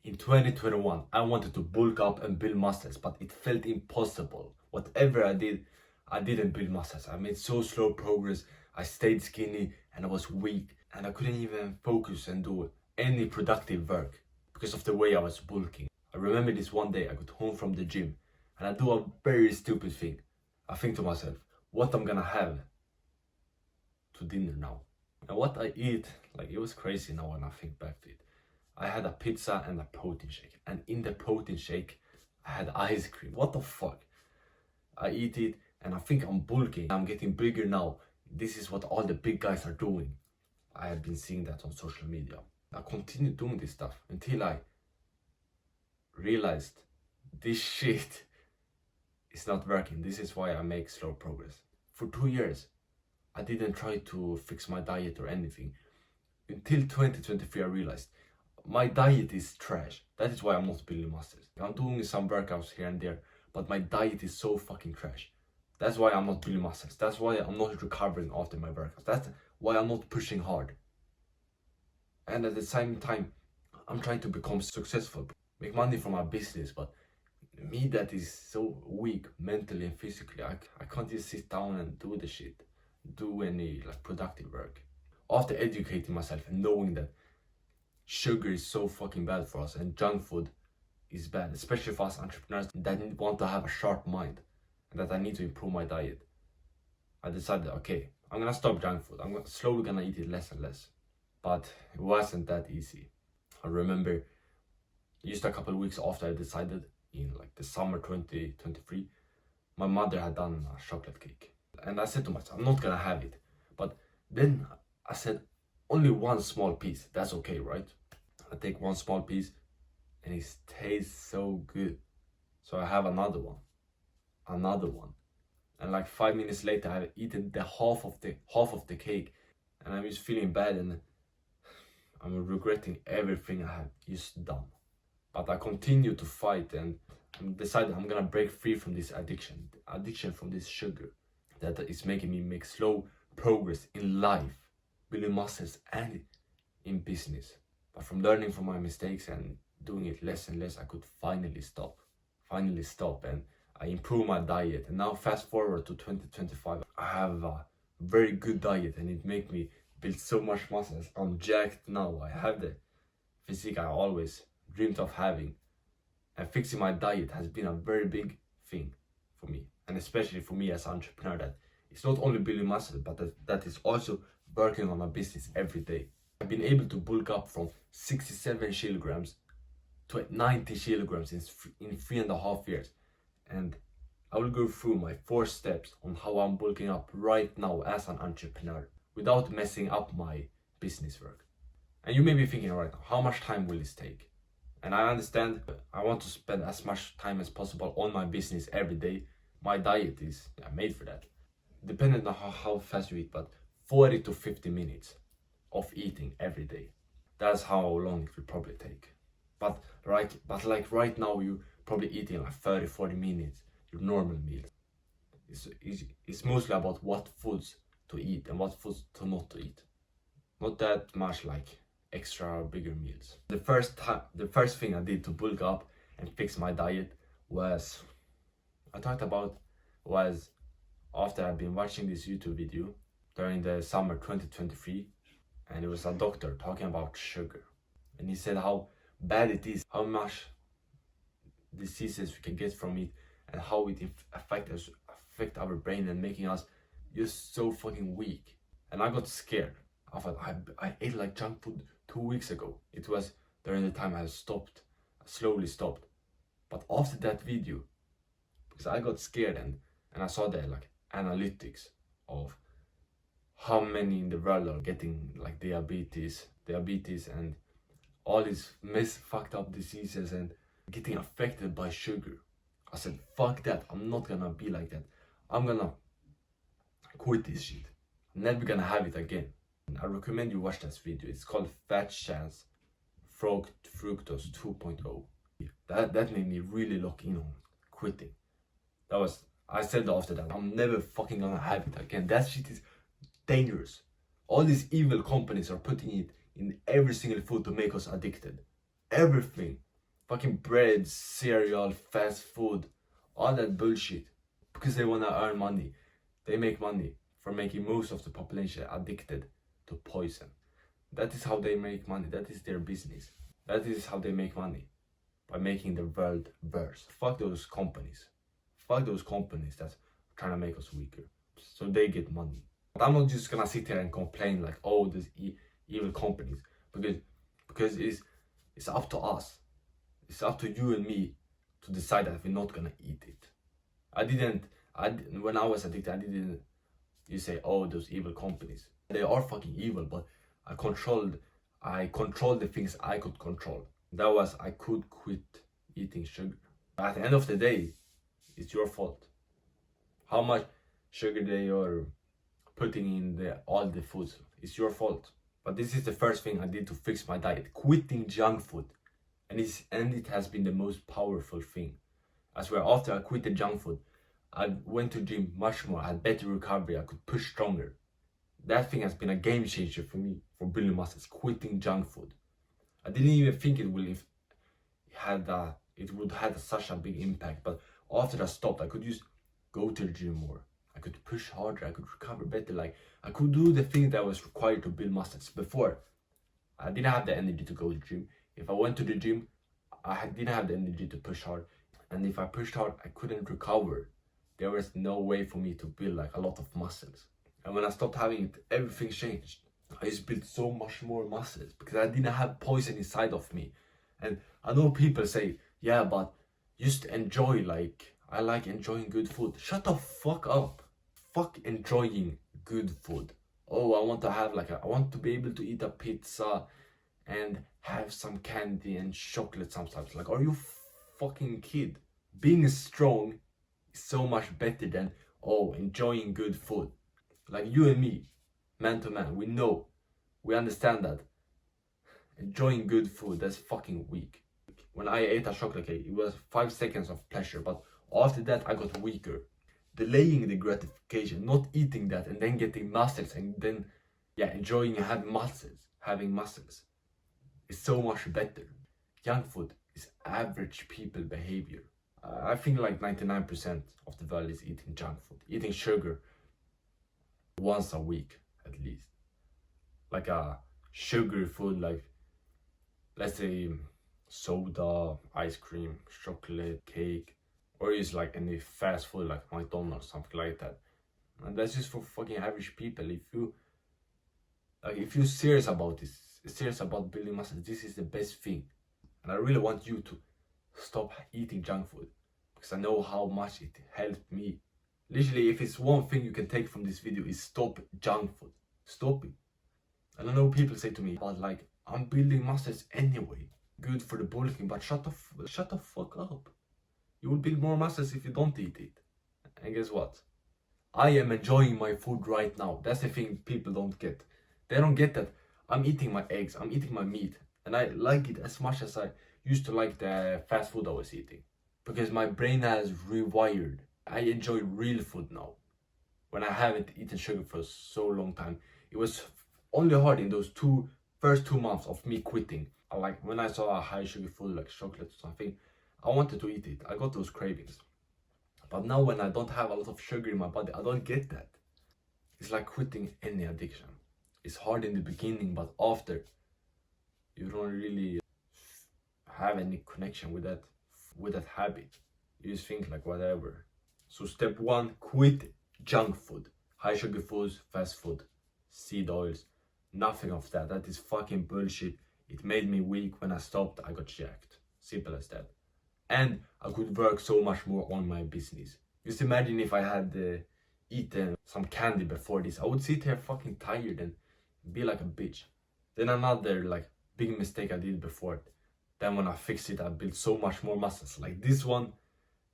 In 2021, I wanted to bulk up and build muscles, but it felt impossible. Whatever I did, I didn't build muscles. I made so slow progress. I stayed skinny and I was weak, and I couldn't even focus and do any productive work because of the way I was bulking. I remember this one day I got home from the gym and I do a very stupid thing. I think to myself, what I'm gonna have to dinner now? And what I eat, like, it was crazy now when I think back to it. I had a pizza and a protein shake, and in the protein shake I had ice cream. What the fuck? I eat it and I think I'm bulking. I'm getting bigger now. This is what all the big guys are doing. I have been seeing that on social media. I continued doing this stuff until I realized this shit is not working. This is why I make slow progress. For 2 years, I didn't try to fix my diet or anything. Until 2023, I realized my diet is trash. That is why I'm not building muscles. I'm doing some workouts here and there, but my diet is so fucking trash. That's why I'm not building muscles. That's why I'm not recovering after my workouts. That's why I'm not pushing hard. And at the same time, I'm trying to become successful, make money from my business, but me that is so weak mentally and physically, I can't just sit down and do the shit, do any like productive work. After educating myself and knowing that sugar is so fucking bad for us and junk food is bad, especially for us entrepreneurs that want to have a sharp mind and that I need to improve my diet, I decided, okay, I'm gonna stop junk food. I'm slowly gonna eat it less and less. But it wasn't that easy. I remember just a couple of weeks after I decided, in like the summer 2023, my mother had done a chocolate cake. And I said to myself, I'm not gonna have it. But then I said, only one small piece, that's okay, right? I take one small piece and it tastes so good. So I have another one. And like 5 minutes later, I had eaten the half of the cake, and I'm just feeling bad and I'm regretting everything I have just done. But I continue to fight and I'm decided I'm gonna break free from this addiction from this sugar that is making me make slow progress in life, building muscles and in business. But from learning from my mistakes and doing it less and less, I could finally stop and I improved my diet. And now fast forward to 2025, I have a very good diet and it makes me build so much muscles. I'm jacked now. I have the physique I always dreamed of having. And fixing my diet has been a very big thing for me. And especially for me as an entrepreneur, that it's not only building muscle, but that is also working on my business every day. I've been able to bulk up from 67 kilograms to 90 kilograms in 3.5 years. And I will go through my 4 steps on how I'm bulking up right now as an entrepreneur without messing up my business work. And you may be thinking right now, how much time will this take? And I understand I want to spend as much time as possible on my business every day. My diet is made for that. Depending on how fast you eat, but 40 to 50 minutes of eating every day. That's how long it will probably take. But like right now, you probably eating like 30-40 minutes your normal meal. It's mostly about what foods to eat and what foods to not to eat. Not that much like extra or bigger meals. The first thing I did to bulk up and fix my diet was after I've been watching this YouTube video during the summer 2023, and it was a doctor talking about sugar, and he said how bad it is, how much diseases we can get from it, and how it affect our brain and making us just so fucking weak. And I got scared. I thought I ate like junk food 2 weeks ago. It was during the time I slowly stopped. But after that video, because I got scared and I saw the like analytics of how many in the world are getting like diabetes and all these fucked up diseases and getting affected by sugar. I said, fuck that, I'm not gonna be like that. I'm gonna quit this shit. I'm never gonna have it again. And I recommend you watch this video. It's called Fat Chance Fructose 2.0. That made me really look in on quitting. I said after that, I'm never fucking gonna have it again. That shit is dangerous. All these evil companies are putting it in every single food to make us addicted. Everything. fucking bread, cereal, fast food, all that bullshit. Because they wanna earn money. They make money from making most of the population addicted to poison. That is how they make money. That is their business. That is how they make money. By making the world worse. Fuck those companies. Fuck those companies that's trying to make us weaker. So they get money. But I'm not just gonna sit here and complain like, oh, these evil companies. Because it's up to us. It's up to you and me to decide that we're not gonna eat it. When I was addicted, I didn't you say, oh, those evil companies. They are fucking evil, but I controlled the things I could control. That was, I could quit eating sugar. At the end of the day, it's your fault. How much sugar they are putting in all the foods, it's your fault. But this is the first thing I did to fix my diet, quitting junk food. And it has been the most powerful thing. I swear, after I quit the junk food, I went to gym much more, I had better recovery, I could push stronger. That thing has been a game changer for me, for building muscles, quitting junk food. I didn't even think it would have such a big impact, but after I stopped, I could just go to the gym more. I could push harder, I could recover better, like I could do the thing that was required to build muscles. Before, I didn't have the energy to go to the gym. If I went to the gym, didn't have the energy to push hard. And if I pushed hard, I couldn't recover. There was no way for me to build like a lot of muscles. And when I stopped having it, everything changed. I just built so much more muscles because I didn't have poison inside of me. And I know people say, yeah, but just enjoy, like, I like enjoying good food. Shut the fuck up. Fuck enjoying good food. Oh, I want to be able to eat a pizza and have some candy and chocolate sometimes. Like, are you fucking kid? Being strong is so much better than, oh, enjoying good food. Like you and me, man to man, we understand that enjoying good food, that's fucking weak. When I ate a chocolate cake, it was 5 seconds of pleasure, but after that I got weaker. Delaying the gratification, not eating that and then getting muscles and then enjoying and having muscles is so much better. Junk food is average people behavior. I think like 99% of the world is eating junk food, eating sugar once a week at least. Like a sugary food, like let's say soda, ice cream, chocolate, cake, or is like any fast food like McDonald's, something like that. And that's just for fucking average people. If you're serious about this, serious about building muscles, this is the best thing. And I really want you to stop eating junk food because I know how much it helped me. Literally, if it's one thing you can take from this video, is stop junk food. Stop it. And I know people say to me, but like, I'm building muscles anyway. Good for the bulking, but shut the fuck up. You will build more muscles if you don't eat it. And guess what? I am enjoying my food right now. That's the thing people don't get. They don't get that I'm eating my eggs, I'm eating my meat, and I like it as much as I used to like the fast food I was eating. Because my brain has rewired. I enjoy real food now. When I haven't eaten sugar for so long time, it was only hard in those first 2 months of me quitting. Like when I saw a high sugar food like chocolate or something, I wanted to eat it. I got those cravings. But now when I don't have a lot of sugar in my body, I don't get that. It's like quitting any addiction. It's hard in the beginning, but after, you don't really have any connection with that habit. You just think like whatever. So step 1, quit junk food. High sugar foods, fast food, seed oils, nothing of that. That is fucking bullshit. It made me weak. When I stopped, I got jacked. Simple as that. And I could work so much more on my business. Just imagine if I had eaten some candy before this. I would sit here fucking tired and be like a bitch. Then another like big mistake I did before. Then when I fixed it, I built so much more muscles. Like this one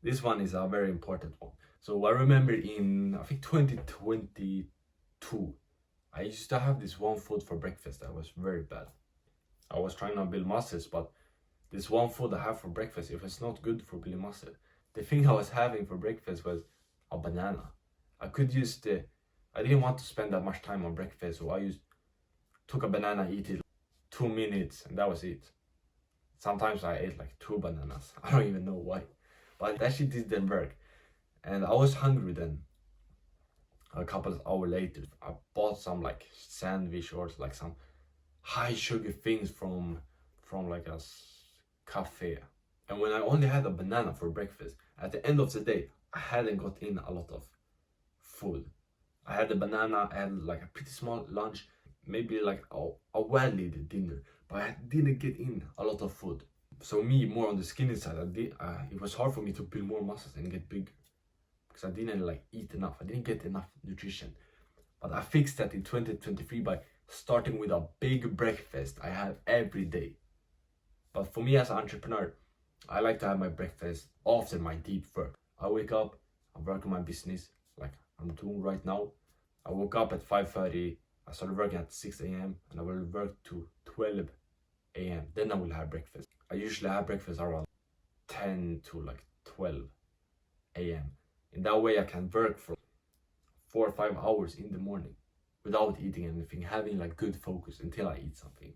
is a very important one. So I remember in, I think 2022, I used to have this one food for breakfast that was very bad. I was trying to build muscles, but this one food I have for breakfast, if it's not good for building muscle, the thing I was having for breakfast was a banana. I didn't want to spend that much time on breakfast, so I took a banana, eat it 2 minutes, and that was it. Sometimes I ate like 2 bananas. I don't even know why. But that shit didn't work. And I was hungry then. A couple of hours later, I bought some like sandwich or like some high sugar things from like a cafe. And when I only had a banana for breakfast, at the end of the day, I hadn't got in a lot of food. I had a banana, I had like a pretty small lunch, maybe like a well-lit dinner, but I didn't get in a lot of food. So me, more on the skinny side, it was hard for me to build more muscles and get bigger because I didn't like eat enough. I didn't get enough nutrition. But I fixed that in 2023 by starting with a big breakfast I have every day. But for me as an entrepreneur, I like to have my breakfast after my deep work. I wake up, I work on my business like I'm doing right now. I woke up at 5:30, I started working at 6 a.m. and I will work to 12 a.m. Then I will have breakfast. I usually have breakfast around 10 to like 12 a.m. In that way I can work for 4 or 5 hours in the morning without eating anything, having like good focus until I eat something.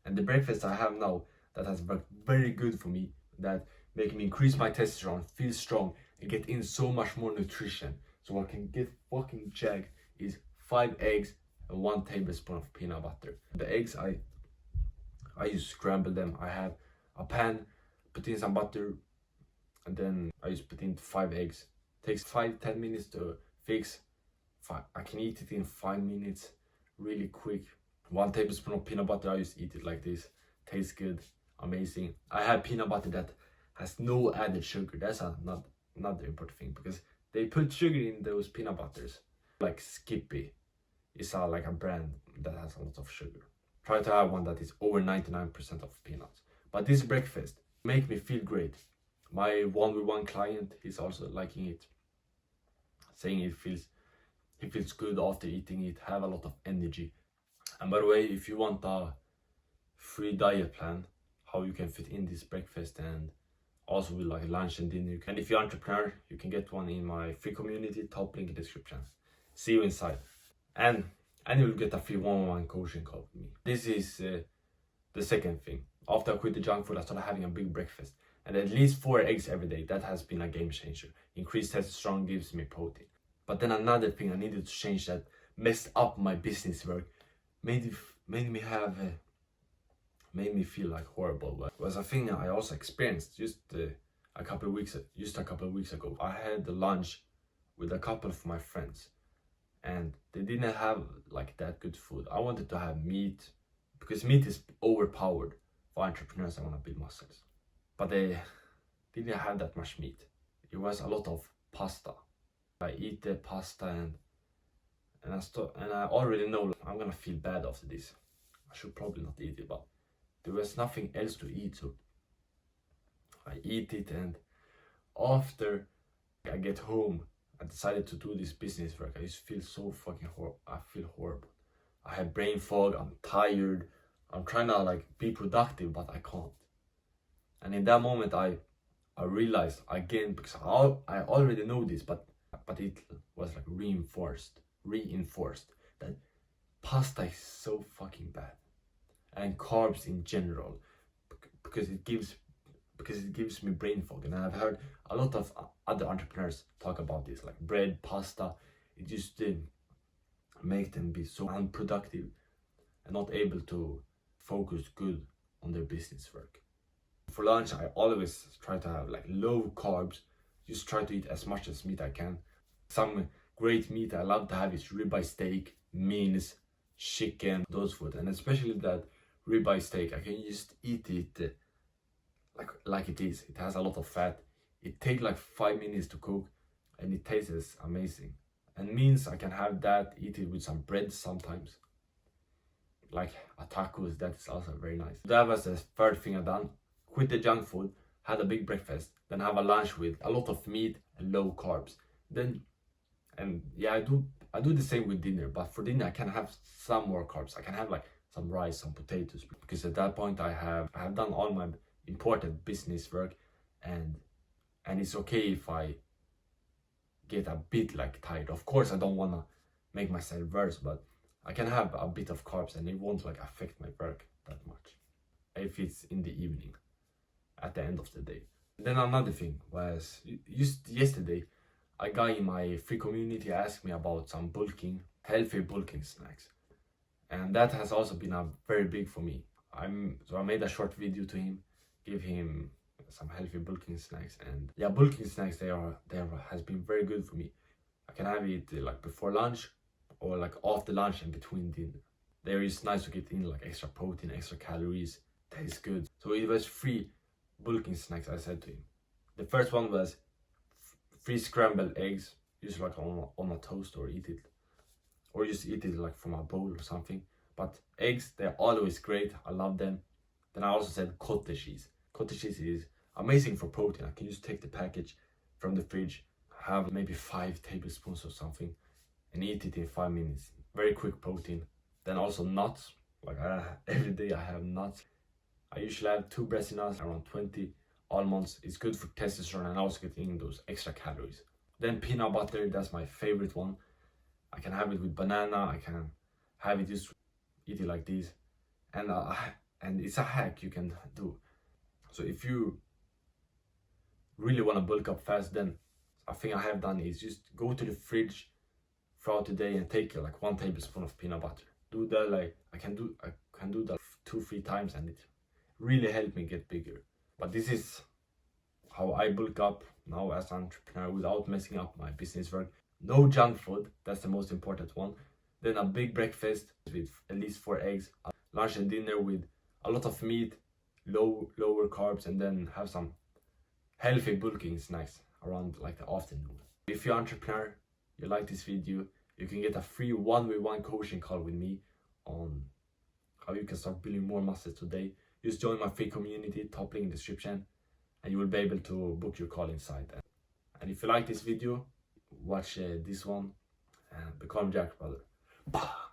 And the breakfast I have now that has worked very good for me, that make me increase my testosterone, feel strong, and get in so much more nutrition so I can get fucking jacked, is 5 eggs and 1 tablespoon of peanut butter. The eggs I just scramble them. I have a pan, put in some butter, and then I just put in 5 eggs. Takes 5-10 minutes to fix. I can eat it in 5 minutes, really quick. 1 tablespoon of peanut butter, I just eat it like this. Tastes good, amazing. I have peanut butter that has no added sugar. That's not the important thing, because they put sugar in those peanut butters. Like Skippy is like a brand that has a lot of sugar. Try to have one that is over 99% of peanuts. But this breakfast make me feel great. My one-on-one client is also liking it, saying he feels good after eating it, have a lot of energy. And by the way, if you want a free diet plan, how you can fit in this breakfast and also with like lunch and dinner, and if you're an entrepreneur, you can get one in my free community, top link in the description. See you inside. And you'll get a free one-on-one coaching call with me. This is the second thing. After I quit the junk food, I started having a big breakfast and at least 4 eggs every day. That has been a game changer. Increased testosterone gives me protein. But then another thing I needed to change that messed up my business work, made me feel like horrible. But it was a thing I also experienced just a couple of weeks ago. I had the lunch with a couple of my friends, and they didn't have like that good food. I wanted to have meat because meat is overpowered for entrepreneurs that want to build muscles. But they didn't have that much meat. It was a lot of pasta. I eat the pasta and I already know I'm gonna feel bad after this. I should probably not eat it, but there was nothing else to eat, so I eat it. And after I get home, I decided to do this business work. I just feel so fucking horrible. I feel horrible. I have brain fog. I'm tired. I'm trying to like be productive, but I can't. And in that moment, I realized again, because I already know this, but it was like reinforced that pasta is so fucking bad, and carbs in general, because it gives me brain fog. And I've heard a lot of other entrepreneurs talk about this, like bread, pasta. It just make them be so unproductive and not able to focus good on their business work. For lunch, I always try to have like low carbs. Just try to eat as much as meat I can. Some great meat I love to have is ribeye steak, mince, chicken, those food. And especially that ribeye steak, I can just eat it like it is. It has a lot of fat. It takes like 5 minutes to cook and it tastes amazing. And mince, I can have that, eat it with some bread sometimes. Like a tacos, that's also very nice. That was the third thing I done. Quit the junk food, had a big breakfast, then have a lunch with a lot of meat and low carbs. I do the same with dinner, but for dinner I can have some more carbs. I can have like some rice, some potatoes, because at that point I have done all my important business work, and it's okay if I get a bit like tired. Of course I don't wanna make myself worse, but I can have a bit of carbs and it won't like affect my work that much if it's in the evening. at the end of the day. Then another thing was, yesterday, a guy in my free community asked me about some healthy bulking snacks. And that has also been a very big for me. So I made a short video to him, give him some healthy bulking snacks. And yeah, bulking snacks, they has been very good for me. I can have it like before lunch or like after lunch and between dinner. There is nice to get in like extra protein, extra calories, tastes good. So it was 3 bulking snacks I said to him. The first one was 3 scrambled eggs, use like on a toast or eat it. Or just eat it like from a bowl or something. But eggs, they're always great. I love them. Then I also said cottage cheese. Cottage cheese is amazing for protein. I can just take the package from the fridge, have maybe 5 tablespoons or something, and eat it in 5 minutes. Very quick protein. Then also nuts. Like every day I have nuts. I usually have 2 Brazil nuts, around 20 almonds. It's good for testosterone and also getting those extra calories. Then peanut butter, that's my favorite one. I can have it with banana. I can have it just eat it like this, and it's a hack you can do. So if you really want to bulk up fast, then a thing I have done is just go to the fridge throughout the day and take like 1 tablespoon of peanut butter. Do that, like I can do that 2-3 times, and it really helped me get bigger. But this is how I bulk up now as an entrepreneur without messing up my business work. No junk food, that's the most important one. Then a big breakfast with at least 4 eggs. Lunch and dinner with a lot of meat, lower carbs, and then have some healthy bulking snacks around like the afternoon. If you're an entrepreneur, you like this video, you can get a free 1v1 coaching call with me on how you can start building more muscle today. Just join my free community, top link in the description, and you will be able to book your call inside. And if you like this video, watch this one and become Jack Brother. Bah!